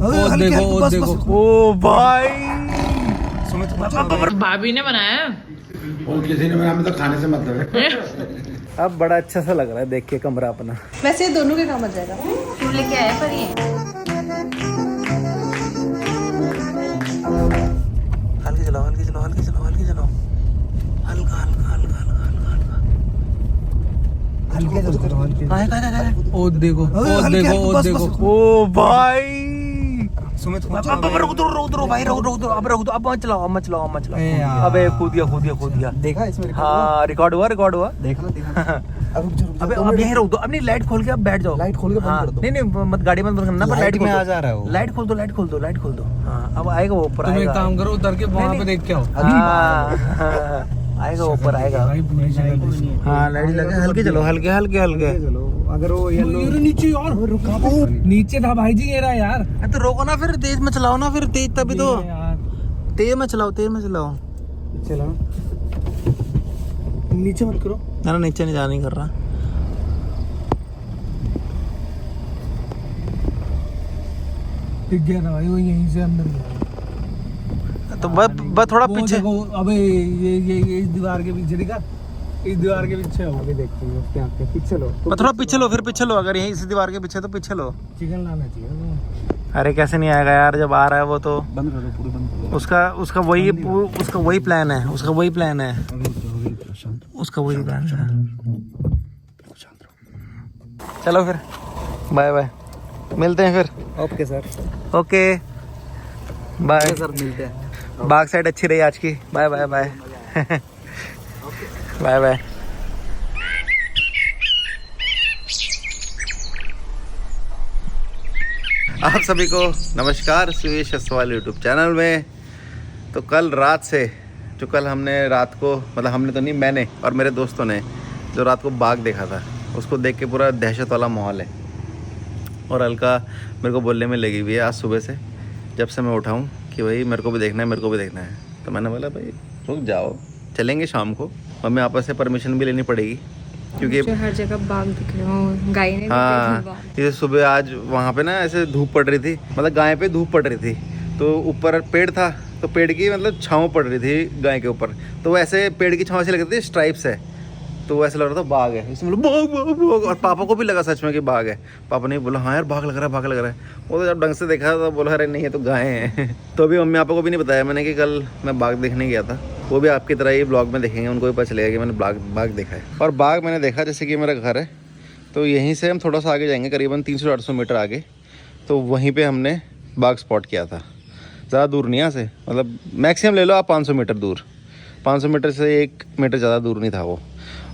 ओ देखो ओ देखो ओ भाई भाभी ने बनाया है। और किसी ने बनाया, हमें तो खाने से मतलब है। अब बड़ा अच्छा सा लग रहा है देख के कमरा अपना। वैसे ये दोनों के काम आ जाएगा। तू लेके आया पर ये हल्के चलाओ हल्के चलाओ हल्के चलाओ हल्के चलाओ हल्का हल्का हल्का हल्का हल्का हल्के ओ देखो ओ देखो ओ भाई सुमित अब रुक दो भाई रुक दो अब मत चलाओ अबे कूद गया देखा इसमें हाँ रिकॉर्ड हुआ देखना अबे अब यहीं रोक दो। अब नहीं लाइट खोल के अब बैठ जाओ। लाइट खोल के बंद कर दो। नहीं मत गाड़ी बंद करना पर लाइट में आ जा रहा है वो। लाइट खोल दो हाँ अब आएगा वो ऊपर। तुम एक काम करो उतर के वहाँ पे देख के आओ। हाँ आएगा ऊपर आएगा। हाँ लाइट लगे हल्के चलो हल्के चलो अगर वो येलो नीचे और नीचे था भाई जी ये रहा यार। तो रोको ना फिर तेज में चलाओ ना फिर तेज तभी तो तेज में चलाओ चला नीचे मत करो ना नीचे नहीं जाने कर रहा। दिख गया था भाई वो यहीं से अंदर गया। तो बस थोड़ा वो पीछे देखो, अबे ये इस दीवार के पीछे दिखा, इस दीवार के पीछे हो। अभी देखते हैं उसके आगे पीछे लो बस थोड़ा पीछे लो अगर यहीं इस दीवार के पीछे तो पीछे लो। चिकन लाना चाहिए। अरे कैसे नहीं आएगा यार जब आ रहा है वो तो बंद कर दो पूरी बंद कर दो। उसका वही प्लान है उसका वही प्लान है। चलो फिर बाय बाय मिलते हैं फिर। Okay sir okay bye sir मिलते हैं। बाग साइड अच्छी रही आज की। Bye bye bye bye bye. आप सभी को नमस्कार सुयश सवाल यूट्यूब चैनल में। तो कल रात से जो कल हमने रात को मतलब हमने तो नहीं मैंने और मेरे दोस्तों ने जो रात को बाघ देखा था उसको देख के पूरा दहशत वाला माहौल है। और अलका मेरे को बोलने में लगी हुई है आज सुबह से जब से मैं उठाऊँ कि भाई मेरे को भी देखना है। तो मैंने बोला भाई रुक जाओ चलेंगे शाम को। मम्मी आपस से परमिशन भी लेनी पड़ेगी क्योंकि हर जगह बाघ दिख रहे हो। गाय ने हाँ ये सुबह आज वहाँ पे ना ऐसे धूप पड़ रही थी मतलब गाय पे धूप पड़ रही थी तो ऊपर पेड़ था तो पेड़ की मतलब छाँव पड़ रही थी गाय के ऊपर। तो वो ऐसे पेड़ की छाँव से लग रही थी स्ट्राइप्स है तो वो ऐसा लग रहा था बाघ है। इसमें बाघ और पापा को भी लगा सच में कि बाघ है। पापा ने बोला हाँ यार बाघ लग रहा है। वो तो जब ढंग से देखा तो बोला अरे नहीं है तो गाय हैं। तो अभी मम्मी पापा को भी नहीं बताया मैंने कि कल मैं बाघ देखने गया था। वो भी आपकी तरह ही ब्लॉग में देखेंगे उनको भी पता चलेगा कि मैंने बाघ देखा है। और बाघ मैंने देखा जैसे कि मेरा घर है तो यहीं से हम थोड़ा सा आगे जाएंगे करीबन 300-400 मीटर आगे तो वहीं पे हमने बाघ स्पॉट किया था। ज़्यादा दूर नहीं यहाँ से मतलब मैक्सिमम ले लो आप 500 मीटर दूर। 500 मीटर से 1 मीटर ज़्यादा दूर नहीं था वो।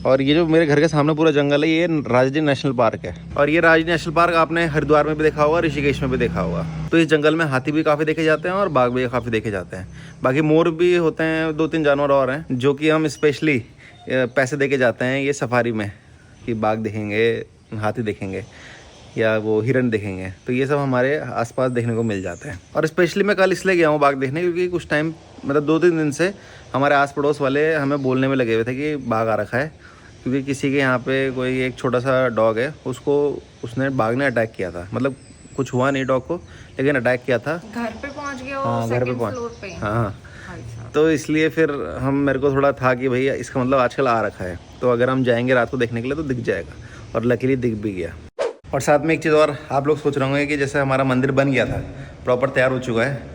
और ये जो मेरे घर के सामने पूरा जंगल है ये राजडी नेशनल पार्क है। और ये राजडी नेशनल पार्क आपने हरिद्वार में भी देखा होगा ऋषिकेश में भी देखा होगा। तो इस जंगल में हाथी भी काफ़ी देखे जाते हैं और बाघ भी काफ़ी देखे जाते हैं। बाकी मोर भी होते हैं 2-3 जानवर और हैं जो कि हम स्पेशली पैसे दे के जाते हैं ये सफारी में कि बाघ देखेंगे हाथी देखेंगे या वो हिरन देखेंगे। तो ये सब हमारे आसपास देखने को मिल जाते हैं। और स्पेशली मैं कल इसलिए गया हूँ बाघ देखने क्योंकि कुछ टाइम मतलब 2-3 दिन से हमारे आस पड़ोस वाले हमें बोलने में लगे हुए थे कि बाघ आ रखा है। क्योंकि किसी के यहाँ पे कोई एक छोटा सा डॉग है उसने बाघ ने अटैक किया था। मतलब कुछ हुआ नहीं डॉग को लेकिन अटैक किया था। घर पे पहुंच गया हाँ घर पे पहुँच हाँ तो इसलिए फिर मेरे को थोड़ा था कि भैया इसका मतलब आजकल आ रखा है तो अगर हम जाएंगे रात को देखने के लिए तो दिख जाएगा। और लकीली दिख भी गया। और साथ में एक चीज़ और आप लोग सोच रहे होंगे कि जैसे हमारा मंदिर बन गया था प्रॉपर तैयार हो चुका है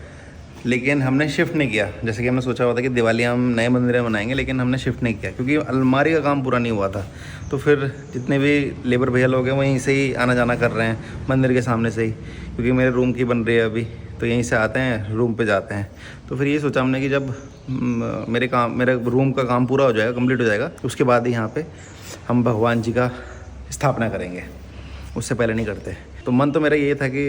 लेकिन हमने शिफ्ट नहीं किया। जैसे कि हमने सोचा हुआ था कि दिवाली हम नए मंदिर में मनाएंगे लेकिन हमने शिफ्ट नहीं किया क्योंकि अलमारी का काम पूरा नहीं हुआ था। तो फिर जितने भी लेबर भैया लोग हैं वहीं से ही आना जाना कर रहे हैं मंदिर के सामने से ही क्योंकि मेरे रूम की बन रही है अभी तो यहीं से आते हैं रूम पे जाते हैं। तो फिर ये सोचा हमने कि जब मेरे रूम का काम पूरा हो जाएगा कंप्लीट हो जाएगा उसके बाद ही यहाँ पे हम भगवान जी का स्थापना करेंगे। उससे पहले नहीं करते। तो मन तो मेरा ये था कि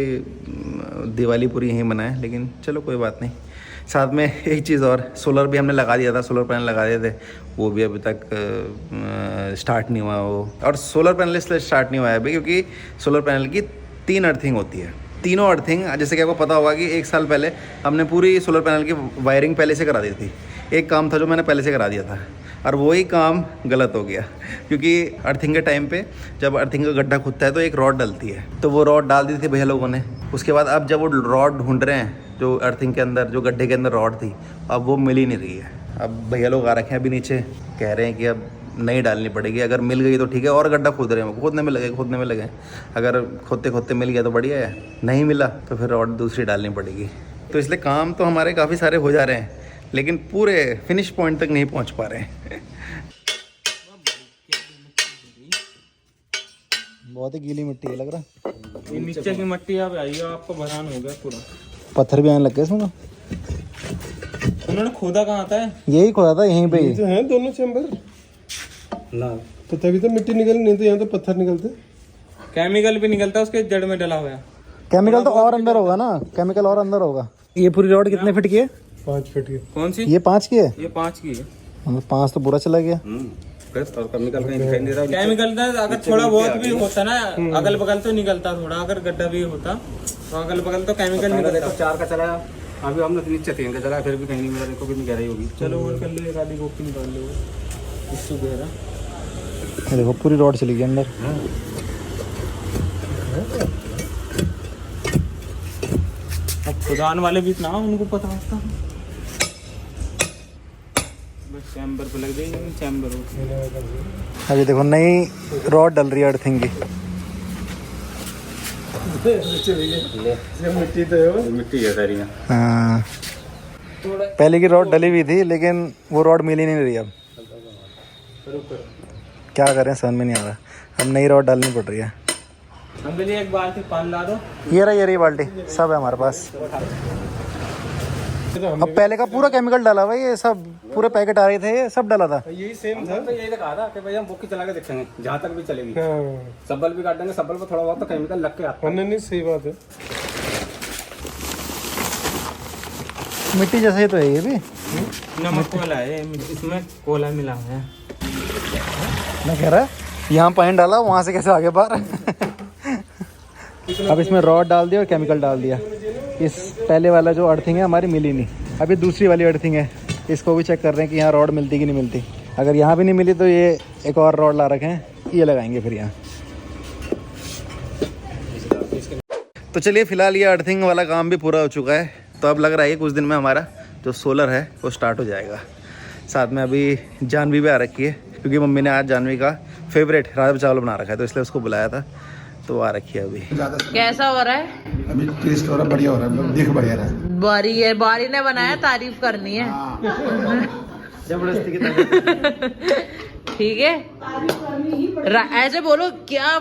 दिवाली पूरी यहीं मनाएं लेकिन चलो कोई बात नहीं। साथ में एक चीज़ और सोलर भी हमने लगा दिया था सोलर पैनल लगा दिए थे वो भी अभी तक स्टार्ट नहीं हुआ वो। और सोलर पैनल इसलिए स्टार्ट नहीं हुआ है अभी क्योंकि सोलर पैनल की 3 अर्थिंग होती है। तीनों अर्थिंग जैसे कि आपको पता होगा कि 1 साल पहले हमने पूरी सोलर पैनल की वायरिंग पहले से करा दी थी। एक काम था जो मैंने पहले से करा दिया था और वही काम गलत हो गया, क्योंकि अर्थिंग के टाइम पे जब अर्थिंग का गड्ढा खुदता है तो एक रॉड डलती है, तो वो रॉड डाल दी थी भैया लोगों ने। उसके बाद अब जब वो रॉड ढूंढ रहे हैं जो अर्थिंग के अंदर, जो गड्ढे के अंदर रॉड थी, अब वो मिल ही नहीं रही है। अब भैया लोग आ रखे हैं अभी नीचे, कह रहे हैं कि अब नहीं डालनी पड़ेगी, अगर मिल गई तो ठीक है, और गड्ढा खोद रहे हैं, खोदने में लगे। अगर खोदते खोदते मिल गया तो बढ़िया है, नहीं मिला तो फिर रॉड दूसरी डालनी पड़ेगी। तो इसलिए काम तो हमारे काफ़ी सारे हो जा रहे हैं, लेकिन पूरे फिनिश पॉइंट तक नहीं पहुंच पा रहे हैं। बहुत ही गीली मिट्टी है लग रहा। ये नीचे की मिट्टी अब आई है, आपको भरान हो गया पूरा। पत्थर भी आने लग गए इसमें। उन्होंने खोदा कहाँ था? यही खोदा था यहीं पे ही। जो है दोनों चैम्बर ना, तो तभी तो मिट्टी निकल, नहीं तो यहाँ तो पत्थर निकलते। केमिकल भी निकलता है उसके जड़ में डला हुआ है। केमिकल तो और अंदर होगा ना, केमिकल और अंदर होगा। ये पूरी रॉड कितने फीट की है? 5 फीट की। कौन सी? ये 5 की है। ये 5 की है। 5 तो पूरा चला गया। और केमिकल कहीं दिखाई नहीं रहा। केमिकल था, अगर थोड़ा बहुत भी होता ना अगल बगल तो निकलता, थोड़ा अगर गड्ढा भी होता तो अगल बगल तो केमिकल निकलता। 4 का चला, अभी हमने तो नीचे 3 का चला, फिर भी कहीं नहीं मिला। देखो कितनी गहराई होगी। चलो और कर ले, गाली गोपी निकाल लो इससे गहरा। ये देखो पूरी रॉड चली गई अंदर। अब खुदान वाले भी ना उनको पता होता, बस चैम्बर पे लग जाएंगे। चैम्बर अभी देखो नई रॉड डल रही है अर्थिंग की। मिट्टी तो है, मिट्टी है सारी। हाँ, पहले की रॉड डली हुई थी, लेकिन वो रॉड मिल ही नहीं रही। अब क्या करें, समझ में नहीं आ रहा। अब नई रॉड डालनी पड़ रही है। हम लिए एक बाल्टी पानी ला दो। ये रही बाल्टी, सब है हमारे पास। अब पहले का पूरा केमिकल डाला हुआ, ये सब पूरे पैकेट आ रहे थे, ये सब डाला था। यही सेम था। तो यही तो कहा था कि भाई हम बुक की चला के देखेंगे जहाँ तक भी चलेगी। हाँ, सब्बल भी काट देंगे, सब्बल पर थोड़ा बहुत तो केमिकल लग के आता है। नहीं सही बात है। मिट्टी जैसा ही तो है ये भी। नमक कोला है इसमें, कोला मिला हुआ है। मैं कह रहा यहाँ पानी डाला, वहाँ से कैसे आगे बाहर। अब इसमें रॉड डाल दिया और केमिकल डाल दिया। इस पहले वाला जो अर्थिंग है हमारी मिली नहीं, अभी दूसरी वाली अर्थिंग है, इसको भी चेक कर रहे हैं कि यहाँ रॉड मिलती कि नहीं मिलती। अगर यहाँ भी नहीं मिली तो ये एक और रॉड ला रखे हैं, ये लगाएंगे फिर यहाँ। तो चलिए फिलहाल ये अर्थिंग वाला काम भी पूरा हो चुका है, तो अब लग रहा है कि कुछ दिन में हमारा जो सोलर है वो स्टार्ट हो जाएगा। साथ में अभी जानवी भी आ रखी है, क्योंकि मम्मी ने आज जानवी का फेवरेट राजमा चावल बना रखा है, तो इसलिए उसको बुलाया था, तो आ रखी है अभी। कैसा हो रहा है? अभी टेस्ट हो रहा है, बढ़िया हो रहा है, दिख बढ़िया रहा है। बारी है, बारी ने बनाया, तारीफ करनी है। जबरदस्ती की तरह। ठीक है, ऐसे बोलो क्या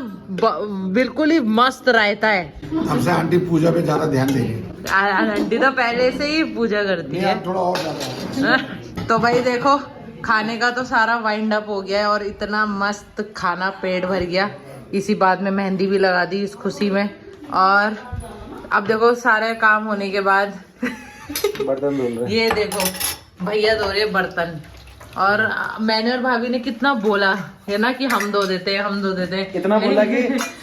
बिल्कुल ही मस्त रायता है। अब से आंटी पूजा पे ज्यादा ध्यान देगी। आंटी तो पहले से ही पूजा करती है। थोड़ा और ज्यादा। तो भाई देखो, खाने का तो सारा वाइंड अप हो गया है, और इतना मस्त खाना, पेट भर गया। इसी बात में मेहंदी भी लगा दी इस खुशी में। और अब देखो सारे काम होने के बाद बर्तन धुल रहे। ये देखो भैया धो रहे बर्तन, और मैंने और भाभी ने कितना बोला है ना कि हम धो देते हैं, हम धो देते हैं। इतना बोला कि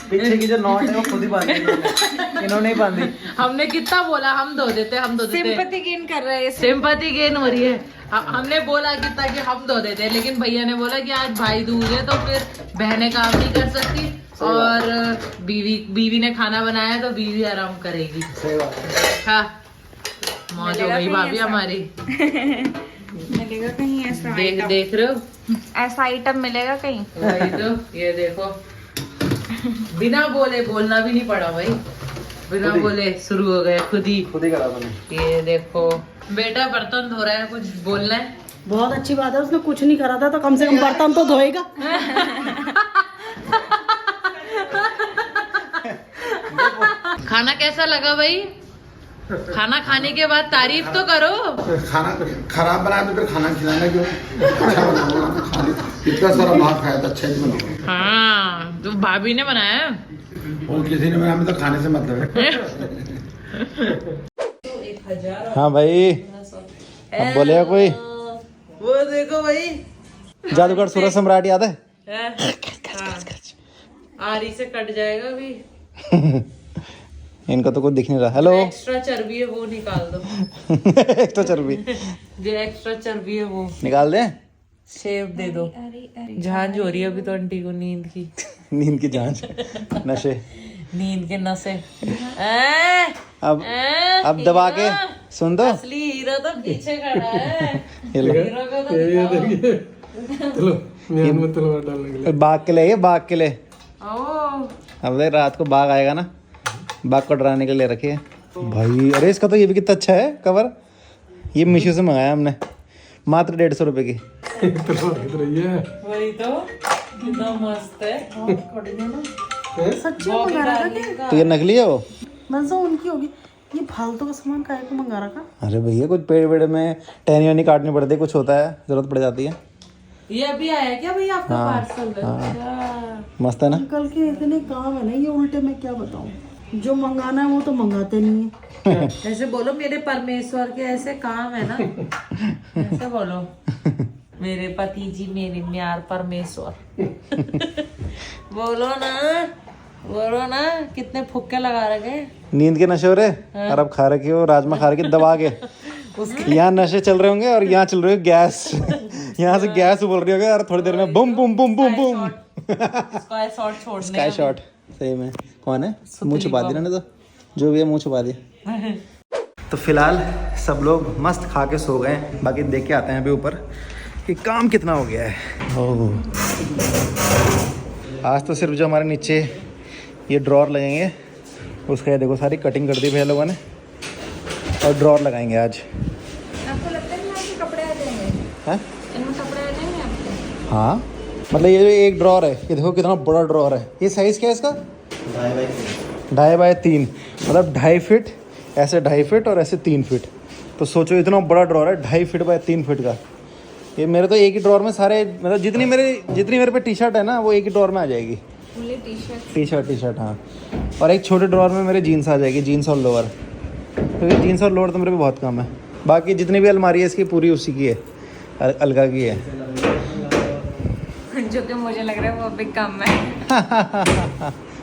पीछे की जो नॉट है वो खुद ही बांधी इन्होंने ही बांधी। हमने कितना बोला हम धो देते, हम धो देते। सिंपैथी गेन कर रहे हैं। सिंपैथी गेन हो रही है। हमने बोला कितना कि हम धो देते हैं, लेकिन भैया ने बोला कि आज भाई दूज है तो फिर बहनें काम नहीं कर सकती, और बीवी ने खाना बनाया तो बीवी आराम करेगी। हाँ, मौज हो गई भाभी हमारी। मिलेगा कहीं ऐसा देख रहे हो, ऐसा आइटम मिलेगा कहीं? भाई तो ये देखो, बिना बोले, बोलना भी नहीं पड़ा भाई, बिना बोले शुरू हो गए, खुद ही करा मैंने। ये देखो बेटा बर्तन धो रहा है, कुछ बोलना है? बहुत अच्छी बात है, उसने कुछ नहीं करा था तो कम से कम बर्तन तो धोएगा। खाना कैसा लगा भाई? खाना खाने के बाद तारीफ तो करो। खाना खराब बनाया तो फिर खाना खिलाना क्यों? अच्छा बनाओ, खाली इतना सारा भात खाया था, अच्छा ही बनाओ। हाँ, तो भाभी ने बनाया। और किसी ने बनाया, हमें तो खाने से मतलब है। हाँ भाई, अब बोलेगा कोई? वो देखो भाई, जादूगर सूरज सम्राट याद है? आरी से कट जाएगा अभी। इनका तो कुछ दिख नहीं रहा। हेलो। एक्स्ट्रा चर्बी है वो निकाल दो। एक्स्ट्रा चर्बी जो एक्स्ट्रा चर्बी है वो निकाल दे। शेप दे दो। जांच हो रही है अभी तो आंटी को नींद की। नींद की जांच, नशे, नींद के नशे। अब दबा के सुन दो। असली हीरो तो पीछे खड़ा है। ये लो। हीरो को तो दिखाओ। बाघ के लिए, ये बाघ के लिए। ओह, अब देख रात को बाघ आएगा ना, बाघ को डराने के लिए रखी है भाई। अरे इसका तो ये भी कितना अच्छा है कवर। ये मीशो से मंगाया हमने, मात्र 150 रुपए की। वही तो कितना मस्त है। सच्ची मंगा रहा था तो ये नकली है वो? मैं उनकी होगी। ये फालतू का सामान काहे को मंगा रखा? अरे भैया कुछ पेड़ वेड़ में टहनी वहनी काटनी पड़ती है, कुछ होता है, जरूरत पड़ जाती है। ये अभी आया क्या भैया आपका पार्सल? अच्छा, मस्त है ना। कल के इतने काम है ना, ये उल्टे मैं क्या बताऊं। जो मंगाना है वो तो मंगाते नहीं है। ऐसे बोलो मेरे परमेश्वर के ऐसे काम है ना, ऐसे बोलो मेरे पति जी, मेरे प्यार परमेश्वर। बोलो ना कितने फुक्के लगा रखे। नींद के नशे हो रहे और अब खा रखी हो राजमा, खा रखी दबा के। यहाँ नशे चल रहे होंगे और यहाँ चल रही है गैस। यहाँ से गैस उबल रही होगी और थोड़ी देर में बम बम बम बम बम। स्काई शॉट छोड़ने स्काई शॉट। सही में कौन है? मुंह छुपा दिया ना, तो जो भी है मुंह छुपा दिया। तो फिलहाल सब लोग मस्त खा के सो गए। बाकी देख के आते हैं अभी ऊपर कि काम कितना हो गया है। ओह, आज तो सिर्फ जो हमारे नीचे ये ड्रॉर लगेंगे उसका, ये देखो सारी कटिंग कर दी भैया लोगों ने, और ड्रॉर लगाएंगे आज। आपको लगता है कि कपड़े आ जाएंगे? हैं? इनमें कपड़े आ जाएंगे आपके? हाँ, मतलब ये जो एक ड्रॉर है, ये देखो कितना बड़ा ड्रॉर है। ये साइज़ क्या है इसका? 2.5 बाय 3, मतलब 2.5 फीट, ऐसे 2.5 फीट और ऐसे 3 फीट। तो सोचो इतना बड़ा ड्रॉर है 2.5 फीट बाय 3 फीट का। ये मेरे तो एक ही ड्रॉर में सारे, मतलब जितनी मेरे पे टी शर्ट है ना वो एक ही ड्रॉर में आ जाएगी। टी शर्ट हाँ। और एक छोटे ड्रॉर में मेरे जीन्स आ जाएगी, जीन्स और लोअर। क्योंकि जीन्स और लोअर तो मेरे पे बहुत कम है। बाकी जितनी भी अलमारी है इसकी पूरी उसी की है, अलगा की है। जो कि मुझे लग रहा है वो भी कम है।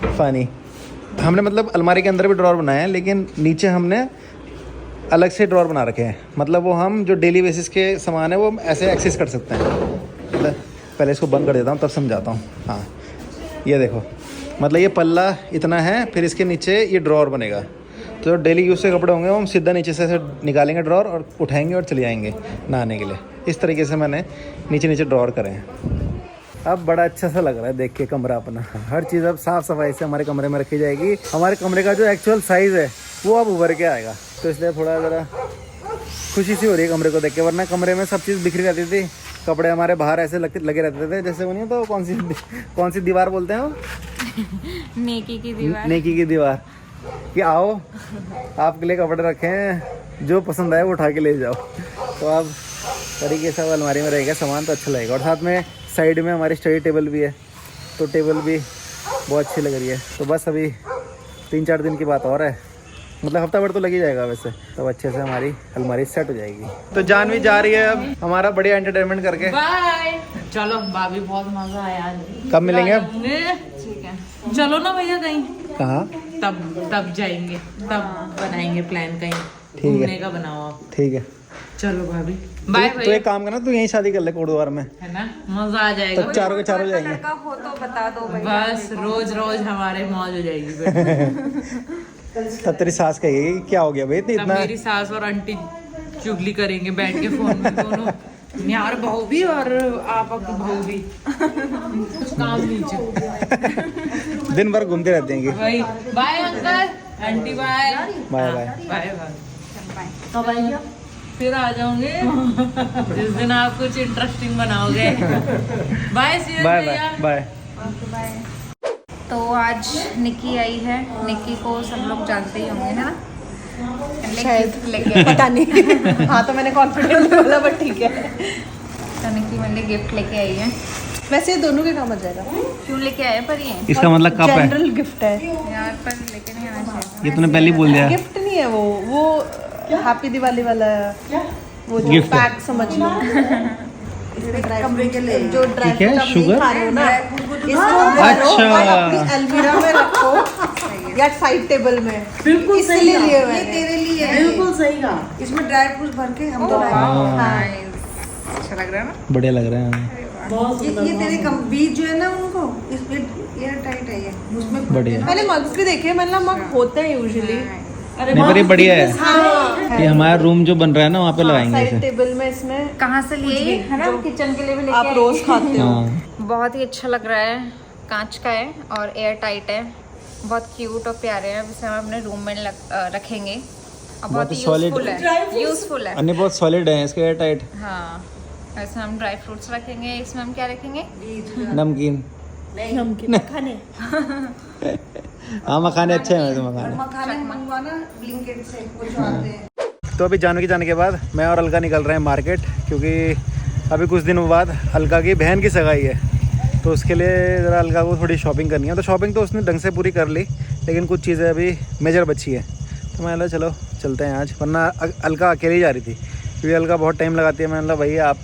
फ़नी। हमने मतलब अलमारी के अंदर भी ड्रॉर बनाए हैं, लेकिन नीचे हमने अलग से ड्रॉर बना रखे हैं। मतलब वो हम जो डेली बेसिस के सामान है वो ऐसे एक्सेस कर सकते हैं। मतलब पहले इसको बंद कर देता हूँ तब समझाता हूँ। हाँ, ये देखो, मतलब ये पल्ला इतना है, फिर इसके नीचे ये ड्रॉर बनेगा। तो जो डेली यूज़ के कपड़े होंगे वो हम सीधा नीचे से ऐसे निकालेंगे ड्रॉर और उठाएंगे और चले जाएंगे नहाने के लिए। इस तरीके से मैंने नीचे ड्रॉर करे हैं। अब बड़ा अच्छा सा लग रहा है देख के कमरा अपना। हर चीज़ अब साफ़ सफाई से हमारे कमरे में रखी जाएगी। हमारे कमरे का जो एक्चुअल साइज़ है वो अब उभर के आएगा, तो इसलिए थोड़ा ज़रा खुशी सी हो रही है कमरे को देख के। वरना कमरे में सब चीज़ बिखरी रहती थी, कपड़े हमारे बाहर ऐसे लगे रहते थे जैसे वो नहीं तो कौन सी दीवार बोलते हैं वो? नेकी की दीवार। नेकी की दीवार। कि आओ आपके लिए कपड़े रखे हैं, जो पसंद आए वो उठा के ले जाओ। तो अब तरीके से अलमारी में रहेगा सामान तो अच्छा लगेगा। और साथ में साइड में हमारी स्टडी टेबल भी है, तो टेबल भी बहुत अच्छी लग रही है। तो बस अभी 3-4 दिन की बात और है, मतलब हफ्ता भर तो लग ही जाएगा वैसे, तब अच्छे से हमारी अलमारी सेट हो जाएगी। तो जानवी जा रही है अब हमारा बढ़िया एंटरटेनमेंट करके। बाय। चलो भाभी, बहुत मजा आया आज। कब मिलेंगे अब? ठीक है, चलो ना भैया कहीं। कहाँ? तब जाएंगे, तब बनाएंगे प्लान कहीं है। घूमने का। बनाओ आप। ठीक है, चलो भाभी, बाय तो भैया। एक काम करना, तू यहीं शादी कर ले कोटद्वार में, है ना, मजा आ जाएगा। तो चारों के चारों जाएंगे। लड़का हो तो बता दो भाई। बस रोज हमारे मौज हो जाएगी। तब तेरी सास कहेगी क्या हो गया भाई तब इतना। मेरी सास और आंटी चुगली करेंगे बैठ के फोन में दोनों, यार बहू भी और आपकी बहू भी। कुछ काम नीचे दिन भर घूमते रहते हैं। वही। Bye uncle aunty, bye bye bye bye. Bye. कब आएगा? फिर आ जाऊंगे जिस दिन आप कुछ इंटरेस्टिंग बनाओगे। Bye bye bye bye. तो आज निक्की आई है। निक्की को सब लोग जानते ही होंगे, है ना? शायद। लेके पता नहीं। हाँ, तो मैंने कॉन्फिडेंट बोला, बट ठीक है। तो निक्की मेरे लिए गिफ्ट लेके आई है। वैसे ये दोनों के काम आ जाएगा। क्यों लेके आए पर ये? इसका मतलब कप है जनरल गिफ्ट है यार, पर लेके नहीं आना चाहिए। ये तूने पहले ही बोल दिया। गिफ्ट नहीं है वो हैप्पी दिवाली वाला वो जो गिफ्ट है। पैक समझ लो। कमरे के लिए जो ड्राई ठीक है, फ्रूट आप शुगर? नहीं खा रहे हो ना, इसको भरो और अपनी अलमीरा में रखो या साइड टेबल में। बिल्कुल सही लिए मैंने। तेरे लिए बिल्कुल सही कहा। इसमें ड्राई फ्रूट भर के हम तो हाँ। अच्छा लग रहा है ना? बढ़िया लग रहा है। ये तेरे बीज जो है ना उनको इसमें एयर टाइट है ये उसमें बढ़िया। मैंने मग्स भी देखे, मतलब मग होते हैं यूजुअली। नहीं पर ये बढ़िया है। हाँ, ये हमारा रूम जो बन रहा है ना वहाँ पे लगाएंगे साइड इसे। टेबल में इसमें कहाँ से लिए ये? है ना, किचन के लिए भी लेके आप आए। रोज खाते हो। हाँ बहुत ही अच्छा लग रहा है, कांच का है और एयर टाइट है, बहुत क्यूट और प्यारे हैं। इसे हम अपने रूम में रखेंगे और बहुत ही solid यूजफुल है, यूजफुल है। अन्य बहुत सॉलिड है इसके, एयर टाइट। हाँ, ऐसे हम ड्राई फ्रूट्स रखेंगे, इसमें हम क्या रखेंगे? नमकीन। नमकीन खाने हाँ मखाने अच्छे हैं वैसे मखाने। मखाने मंगवाना ब्लिंकिट से, वो जो आते हैं। तो अभी जाने के बाद मैं और अलका निकल रहे हैं मार्केट, क्योंकि अभी कुछ दिनों बाद अलका की बहन की सगाई है। तो उसके लिए ज़रा अलका को थोड़ी शॉपिंग करनी है। तो शॉपिंग तो उसने ढंग से पूरी कर ली, लेकिन कुछ चीज़ें अभी मेजर बची है। तो मैंने बोला चलो चलते हैं आज, वरना अलका अकेली जा रही थी, क्योंकि अलका बहुत टाइम लगाती है। मैंने बोला भैया आप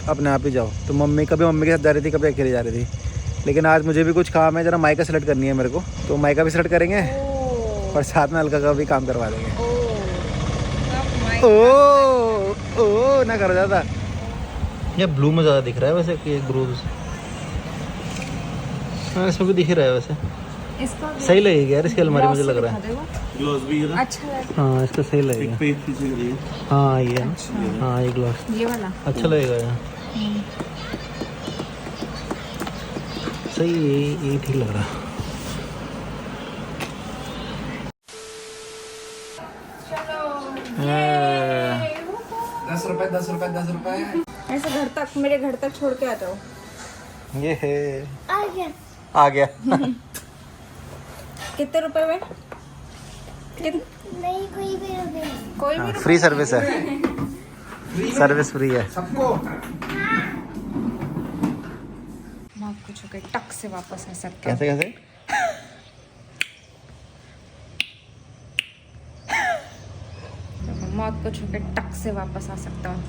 अपने आप ही जाओ। तो कभी मम्मी के साथ जा रही थी, कभी अकेले जा रही थी। लेकिन आज मुझे भी कुछ काम है, ज़रा माइका सेलेक्ट करनी है मेरे को, तो माइका भी सेलेक्ट करेंगे और साथ में अलका का भी काम करवा देंगे। ओ ना कर जाता। ये ब्लू में ज़्यादा दिख रहा है वैसे कि ये ग्रूव्स। हाँ इसमें भी दिख रहा है वैसे, इसका सही लगेगा यार इसकी अलमारी, मुझे लग रहा है। ग्लोव्स भी है ना, अच्छा लग हाँ इसका सही लगेगा। पेज पीछे के लिए। हाँ ये हाँ ये ग्लास ये वाला अच्छा लगेगा यार। सही है, ये ठीक लग रहा है। ₹10 ऐसे घर तक, मेरे घर तक छोड़ के आ जाओ। ये है आ गया कितने रुपए में? कोई भी फ्री सर्विस है, सर्विस फ्री है। सबको मौत को छू के टक से वापस आ सकते हैं। कैसे कैसे मौत को छू के टक से वापस आ सकता हूँ।